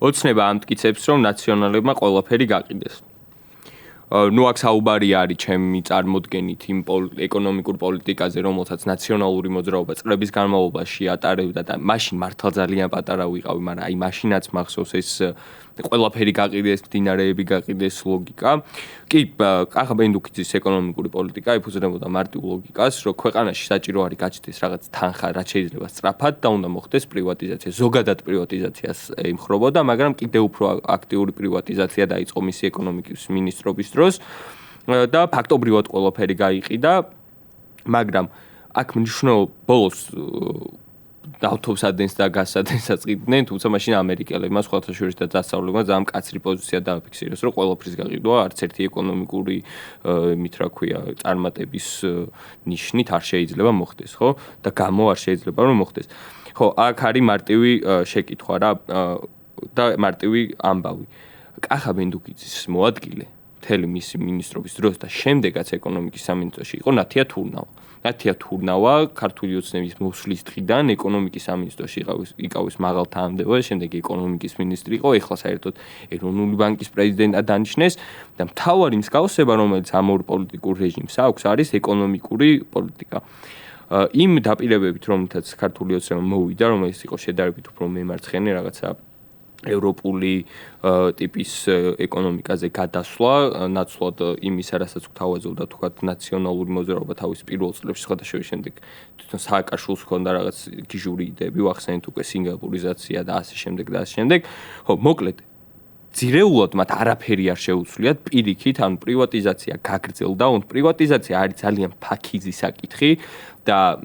ოცნება ამტკიცებს, რომ ნაციონალებმა ყველაფერი გაყიდეს. ნუ აქ საუბარი არის ჩემი წარმოდგენით იმ ეკონომიკურ პოლიტიკაზე, რომელსაც ნაციონალური მოძრაობა წლების განმავლობაში ატარებდა და მაშინ მართლა ძალიან პატარა ვიყავი, მაგრამ აი მაშინაც მახსოვს ეს ყველაფერი გაყიდეს, მდინარეები გაყიდეს ლოგიკა. კი, კახა ბენდუკიძის ეკონომიკური პოლიტიკა იფუძნებოდა მარტივ ლოგიკას, რომ ქვეყანაში საჭირო არის გაჩნდეს რაღაც თანხა, რაც შეიძლება სწრაფად და უნდა მოხდეს პრივატიზაცია. ზოგადად პრივატიზაციას ემხრობოდა, მაგრამ კიდევ უფრო აქტიური პრივატიზაცია დაიწყო მისი ეკონომიკის მინისტრობის დროს და ფაქტობრივად ყველაფერი გაიყიდა, მაგრამ აქ მნიშვნელობა ბოლოს ავტობუსადენს და გაზადენსაც ყიდნენ, თუმცა მაშინ ამერიკელებმა სხვათა შორის და დასავლურებმა ძალიან მკაცრი პოზიცია დააფიქსირეს, რომ ყველაფრის გაყიდვა არც ერთი ეკონომიკური იმით რა ქვია, წარმატების ნიშნით არ შეიძლება მოხდეს, ხო? და გამო არ შეიძლება რომ მოხდეს. ხო, აქ არის მარტივი შეკითხვა რა და მარტივი ამბავი. კახა ბენდუკიძის მოადგილე მთელი მისი მინისტრობის დროს და შემდეგაც ეკონომიკის სამინისტროში იყო ნათია თურნავა. ნათია თურნავა ქართული ოცნების მოსვლის დღიდან ეკონომიკის სამინისტროში იყავის მაღალ თანამდებობას, შემდეგ ეკონომიკის მინისტრი იყო, ეხლა საერთოდ ეროვნული ბანკის პრეზიდენტად დანიშნეს და მთავარი მსგავსება, რომელიც ამ ორ პოლიტიკურ რეჟიმს აქვს, არის ეკონომიკური პოლიტიკა. იმ დაპირებებით, რომელთაც ქართული ოცნება მოვიდა, რომელიც იყო შედარებით უფრო მემარცხენე რაღაცა ევროპული ტიპის ეკონომიკაზე გადასვლა, ნაცვლად იმისა, რასაც გვთავაზობდა თქვათ ნაციონალური მოძრაობა თავის პირველ წლებში, სხვადასხვა შემდეგ თვითონ სააკაშვილს ჰქონდა რაღაც გიჟური იდეები, ვახსენეთ უკვე სინგაპურიზაცია და ასე შემდეგ და ასე შემდეგ. ხო, მოკლედ ძირეულად მათ არაფერი არ შეუცვლიათ, პირიქით, ანუ პრივატიზაცია გაგრძელდა, პრივატიზაცია არის ძალიან ფაქიზი საკითხი და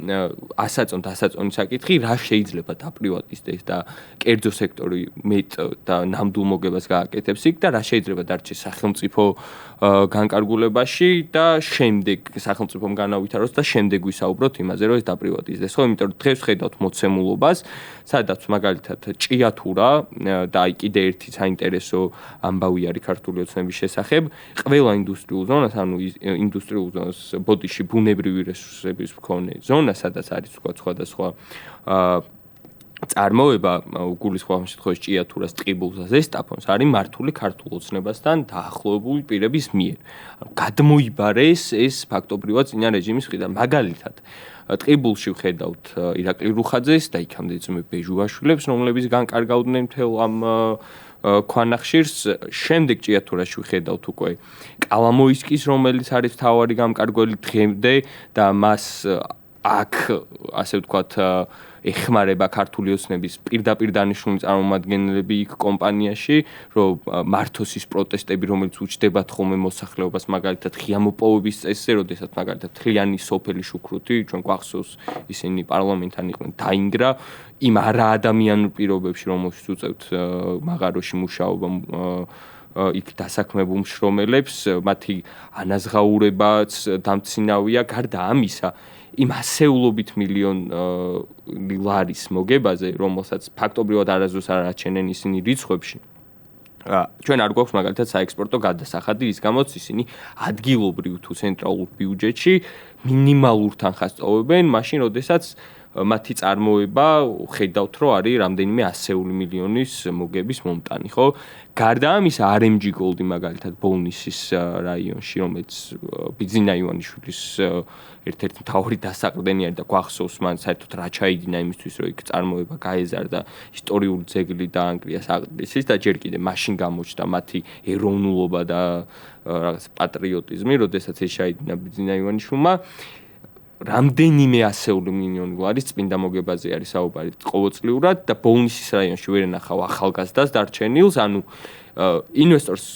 ასაწონი საკითხი, რა შეიძლება დაპრივატიზდეს და კერძო სექტორი მეტ და ნამდვილ მოგებას გააკეთებს იქ და რა შეიძლება დარჩეს სახელმწიფო განკარგულებაში და შემდეგ სახელმწიფომ განავითაროს და შემდეგ ვისაუბროთ იმაზე, რომ ეს დაპრივატიზდეს. ხო, იმიტომ რომ დღეს ხედავთ მოცემულობას, სადაც მაგალითად ჭიათურა და აი კიდე ერთი საინტერესო ამბავი არის ქართული ოცნების შესახებ, ყველა ინდუსტრიულ ზონას, ანუ ინდუსტრიულ ზონას ბოდიში ბუნებრივი რესურსების მქონე ზონა, სადაც არის სხვადასხვა წარმოება, გულისხმობ შემთხვევაში ჭიათურას, ტყიბულს და ზესტაფონს არის მართული ქართულ ოცნებასთან დაახლოებული პირების მიერ. გადმოიბარეს ეს ფაქტობრივად წინა რეჟიმის მხრიდან. მაგალითად, ტყიბულში ვხედავთ ირაკლი რუხაძეს და იქამდე ძმებ ბეჟუაშვილებს, რომლებიც განკარგავდნენ მთელ ამ ქვანახშირს. შემდეგ ჭიათურაში ვხედავთ უკვე კალამოისკის, რომელიც არის მთავარი გამკარგველი დღემდე და მას აქ ასე ვთქვათ ეხმარება ქართული ოცნების პირდაპირ დანიშნული წარმომადგენლები იქ კომპანიაში, რომ მართოს ის პროტესტები, რომელიც უჩნდებათ ხოლმე მოსახლეობას, მაგალითად ღია მოპოვების წესზე, როდესაც მაგალითად თლიანი სოფელი შუქრუთი, ჩვენ გვახსოვს, ისინი პარლამენტთან იყვნენ, დაინგრა იმ არაადამიანურ პირობებში, რომელშიც უწევთ მაღაროში მუშაობა იქ დასაქმებულ მშრომელებს, მათი ანაზღაურებაც დამცინავია, გარდა ამისა იმ ასეულობით მილიონ ლარის მოგებაზე, რომელსაც ფაქტობრივად არასდროს არ აჩენენ ისინი რიცხვებში. ჩვენ არ გვაქვს მაგალითად საექსპორტო გადასახადი, რის გამოც ისინი ადგილობრივ თუ ცენტრალურ ბიუჯეტში მინიმალურ თანხას წოვებენ, მაშინ როდესაც მათი წარმოება ხედავთ, რომ არის რამდენიმე ასეული მილიონის მოგების მომტანი, ხო? გარდა ამისა, RMG Gold მაგალითად ბოლნისის რაიონში, რომელიც ბიძინა ივანიშვილის ერთ-ერთი მთავარი დასაყრდენი არის და გვახსოვს მან საერთოდ რა ჩაიდინა იმისთვის, რომ იქ წარმოება გაეზარდა, ისტორიული ძეგლი დაანგრია საყდისის და ჯერ კიდევ მაშინ გამოჩნდა მათი ეროვნულობა და რაღაც პატრიოტიზმი, როდესაც ეს ჩაიდინა ბიძინა ივანიშვილმა. რამდენიმე ასეული მილიონი ლარის წმინდა მოგებაზე არის საუბარი ყოველწლიურად და ბოლნისის რაიონში ვერ ენახავ ახალგაზრდას დარჩენილს, ანუ ინვესტორს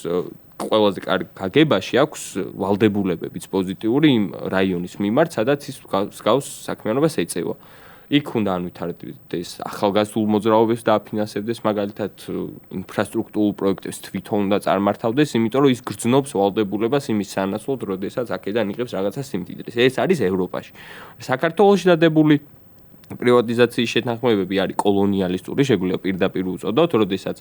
ყველაზე კარგი გაგებაში აქვს ვალდებულებებიც პოზიტიური იმ რაიონის მიმართ, სადაც ის მსგავს საქმიანობას ეწევა. იქ უნდა ანვითარდეს ახალგაზრდულ მოძრაობებს და აფინანსებდეს მაგალითად ინფრასტრუქტურულ პროექტებს თვითონ უნდა წარმართავდეს, იმიტომ რომ ის გრძნობს ვალდებულებას იმის სანაცვლოდ, როდესაც აქედან იღებს რაღაცა სიმდიდრეს. ეს არის ევროპაში. საქართველოში დადებული პრივატიზაციის შეთანხმებები არის კოლონიალისტური, შეგვიძლია პირდაპირ უწოდოთ, როდესაც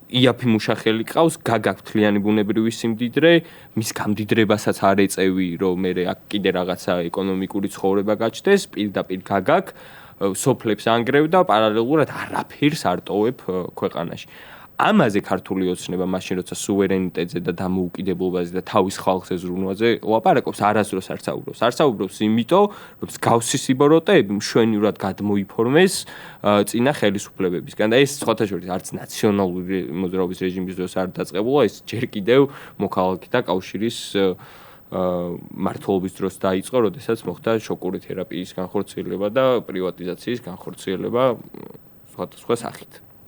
იაფი მუშახელი ყავს, გაგაქვთ თლიანი ბუნებრივი სიმდიდრე, მის გამდიდრებასაც არ ეწევი, რომ მე აქ კიდე რაღაცა ეკონომიკური ცხოვრება გაჩნდეს, პირდაპირ გაგაქვს, სოფლებს ანგრევდა, პარალელურად არაფერს არ ტოვებ ქვეყანაში. ამაზე ქართული ოცნება მაშინ როცა სუვერენიტეტზე და დამოუკიდებლობაზე და თავის ხალხზე ზრუნვაზე ლაპარაკობს, არასდროს არ საუბრობს. არ საუბრობს იმიტომ, რომ მსგავსი სიბოროტეები მშვენივრად გადმოიფორმეს წინა ხელისუფლებებისგან და ეს სხვათა შორის არც ნაციონალური მოძრაობის რეჟიმის დროს არ დაწყებულა, ეს ჯერ კიდევ მოქალაქეთა კავშირის მართლობის დროს დაიწყო, როდესაც მოხდა შოკური თერაპიის განხორციელება და პრივატიზაციის განხორციელება სხვადასხვა სახით.